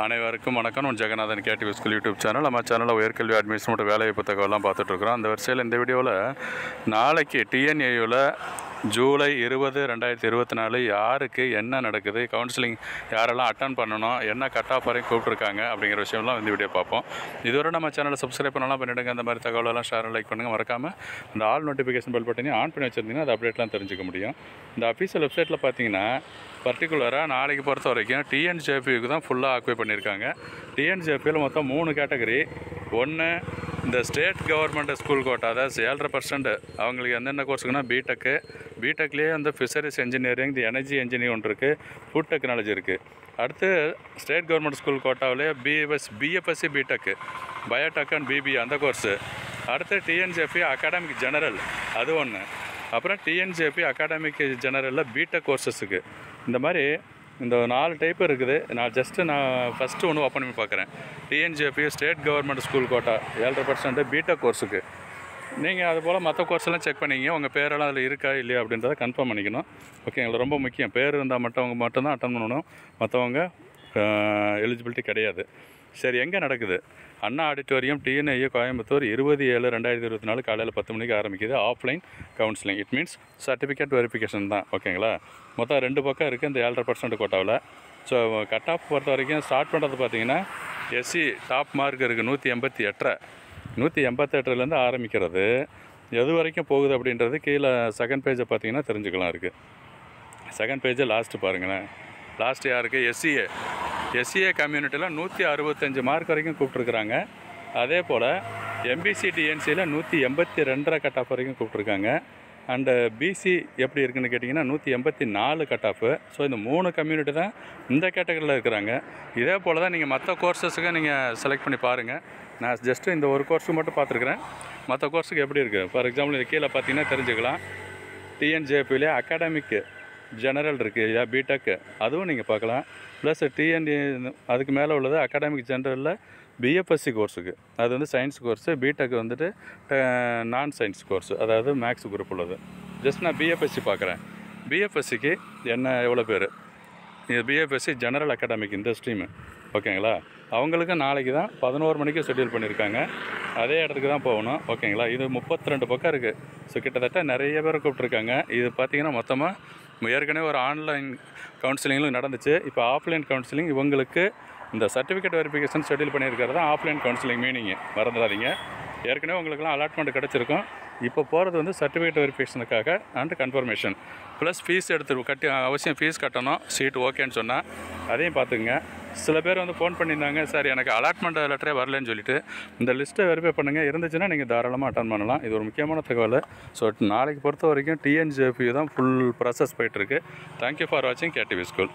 அனைவருக்கும் வணக்கம். நான் Jeganathan KTV school YouTube channel. நம்ம சேனலில் உயர்கல்வி அட்மிஷன் மற்றும் வேலைவாய்ப்பு தகவலாம் பார்த்துட்ருக்குறோம். அந்த வரிசையில் இந்த வீடியோவில் நாளைக்கு டிஎன்ஏயூவில் ஜூலை 20, 2024 யாருக்கு என்ன நடக்குது, கவுன்சிலிங் யாரெல்லாம் அட்டன் பண்ணணும், என்ன கட் ஆஃப் வரைக்கும் கூப்பிட்ருக்காங்க அப்படிங்கிற விஷயம்லாம் இந்த வீடியோ பார்ப்போம். இதுவரை நம்ம சேனலை சப்ஸ்கிரைப் பண்ணலாம் பண்ணிவிடுங்க. அந்த மாதிரி தகவலெல்லாம் ஷேர் லைக் பண்ணுங்கள். மறக்காமல் இந்த ஆல் நோட்டிஃபிகேஷன் பெல் பட்டனையும் ஆன் பண்ணி வச்சுருந்தீங்கன்னா அது அப்டேட்லாம் தெரிஞ்சுக்க முடியும். இந்த அஃபீஷியல் வெப்சைட்டில் பார்த்தீங்கன்னா பர்டிகுலராக நாளைக்கு பொறுத்த வரைக்கும் டிஎன்ஜேபிக்கு தான் ஃபுல்லாக ஆக்குபை பண்ணியிருக்காங்க. டிஎன்ஜேபியில் மொத்தம் 3 கேட்டகரி. ஒன்று இந்த ஸ்டேட் கவர்மெண்ட் ஸ்கூல் கோட்டா, அதாவது 7.5% அவங்களுக்கு எந்தெந்த கோர்ஸுக்குன்னா பிடெக்லேயே வந்து fisheries engineering, the energy engineering ஒன்று இருக்குது, ஃபுட் டெக்னாலஜி இருக்குது. அடுத்து ஸ்டேட் கவர்மெண்ட் ஸ்கூல் கோட்டாவிலே பிஎஃப்எஸ்சி பிடெக்கு, பயோடெக் அண்ட் பிபிஏ அந்த கோர்ஸு. அடுத்து டிஎன்ஜேபி அகாடமிக் ஜெனரல் அது ஒன்று. அப்புறம் டிஎன்ஜேபி அகாடமிக் ஜெனரலில் பிடெக் கோர்ஸஸுக்கு. இந்த மாதிரி இந்த 4 டைப் இருக்குது. நான் ஃபஸ்ட்டு ஒன்று ஓப்பன் பண்ணி பார்க்குறேன். TNJP state government school quota 7.5% BTech கோர்ஸுக்கு. நீங்கள் அதுபோல் மற்ற கோர்ஸ்லாம் செக் பண்ணிங்க, உங்கள் பேரெல்லாம் அதில் இருக்கா இல்லையா அப்படின்றத கன்ஃபார்ம் பண்ணிக்கணும். ஓகேங்களா? ரொம்ப முக்கியம். பேர் இருந்தால் மட்டும்தான் அட்டன் பண்ணணும், மற்றவங்க எலிஜிபிலிட்டி கிடையாது. சரி, எங்கே நடக்குது? அண்ணா ஆடிட்டோரியம், டிஎன்ஐஏ, கோயம்புத்தூர், 20/7/2024 காலையில் 10 மணிக்கு ஆரம்பிக்குது offline counselling. It means certificate verification தான். ஓகேங்களா? மொத்தம் 2 பக்கம் இருக்குது இந்த 7.5% கோட்டாவில். ஸோ கட் ஆஃப் பொறுத்த வரைக்கும் ஸ்டார்ட் பண்ணுறது பார்த்தீங்கன்னா எஸ்சி டாப் மார்க் இருக்குது 188 ஆரம்பிக்கிறது. எது வரைக்கும் போகுது அப்படின்றது கீழே செகண்ட் பேஜை பார்த்தீங்கன்னா தெரிஞ்சுக்கலாம் இருக்குது. செகண்ட் பேஜை லாஸ்ட்டு பாருங்களேன். லாஸ்ட்டு யாருக்கு? எஸ்சிஏ கம்யூனிட்டியில் 165 மார்க் வரைக்கும் கூப்பிட்ருக்குறாங்க. அதே போல் எம்பிசி டிஎன்சியில் 182 கட் ஆஃப் வரைக்கும் கூப்பிட்ருக்காங்க. அண்டு பிசி எப்படி இருக்குதுன்னு கேட்டிங்கன்னா 184 கட் ஆஃபு. ஸோ இந்த 3 கம்யூனிட்டி தான் இந்த கேட்டகரியில் இருக்கிறாங்க. இதே போல் தான் நீங்கள் மற்ற கோர்ஸஸுக்கு நீங்கள் செலக்ட் பண்ணி பாருங்கள். நான் ஜஸ்ட்டு இந்த ஒரு கோர்ஸுக்கு மட்டும் பார்த்துருக்குறேன். மற்ற கோர்ஸுக்கு எப்படி இருக்குது ஃபார் எக்ஸாம்பிள் இது கீழே பார்த்தீங்கன்னா தெரிஞ்சுக்கலாம். டிஎன்ஜேபிலே அகாடமிக் ஜெனரல் இருக்குது இல்லையா, பிடெக், அதுவும் நீங்கள் பார்க்கலாம். ப்ளஸ் அதுக்கு மேலே உள்ளது அகாடமிக் ஜெனரலில் பிஎஃப்எஸ்சி கோர்ஸுக்கு, அது வந்து சயின்ஸ் கோர்ஸு. பிடெக் வந்துட்டு நான் சயின்ஸ் கோர்ஸு, அதாவது மேக்ஸ் குரூப் உள்ளது. ஜஸ்ட் நான் பிஎஃப்எஸ்சி பார்க்குறேன். பிஎஃப்எஸ்சிக்கு எவ்வளோ பேர்? இது பிஎஃப்எஸ்சி ஜெனரல் அகாடமிக் இந்த ஸ்ட்ரீமு. ஓகேங்களா? அவங்களுக்கு நாளைக்கு தான் 11 மணிக்கு ஷெட்யூல் பண்ணியிருக்காங்க. அதே இடத்துக்கு தான் போகணும். ஓகேங்களா? இது 32 பக்கம் இருக்குது. ஸோ கிட்டத்தட்ட நிறைய பேர் கூப்பிட்ருக்காங்க. இது பார்த்திங்கன்னா மொத்தமாக ஏற்கனவே ஒரு ஆன்லைன் கவுன்சிலிங்கும் நடந்துச்சு. இப்போ ஆஃப்லைன் கவுன்சிலிங் இவங்களுக்கு இந்த சர்டிஃபிகேட் வெரிஃபிகேஷன் ஷெட்யூல் பண்ணியிருக்கிறது தான் ஆஃப்லைன் கவுன்சிலிங் மீனிங்கு. மறந்துடாதீங்க. ஏற்கனவே உங்களுக்குலாம் அலாட்மெண்ட் கிடச்சிருக்கும். இப்போ போகிறது வந்து சர்டிஃபிகேட் வெரிஃபிகேஷனுக்காக அண்ட் கன்ஃபர்மேஷன். ப்ளஸ் ஃபீஸ் அவசியம் ஃபீஸ் கட்டணும், சீட் ஓகேன்னு சொன்னால். அதையும் பார்த்துக்குங்க. சில பேர் வந்து ஃபோன் பண்ணியிருந்தாங்க, சார் எனக்கு அலாட்மெண்ட் லெட்டரே வரலன்னு சொல்லிட்டு. இந்த லிஸ்ட்டை வெரிஃபை பண்ணுங்கள். இருந்துச்சுன்னா நீங்கள் தாராளமாக அட்டன் பண்ணலாம். இது ஒரு முக்கியமான தகவல். ஸோ நாளைக்கு பொறுத்த வரைக்கும் டிஎன்ஜேபி தான் ஃபுல் ப்ராசஸ் போயிட்டுருக்கு. தேங்க்யூ ஃபார் வாட்சிங் கேடிவி ஸ்கூல்.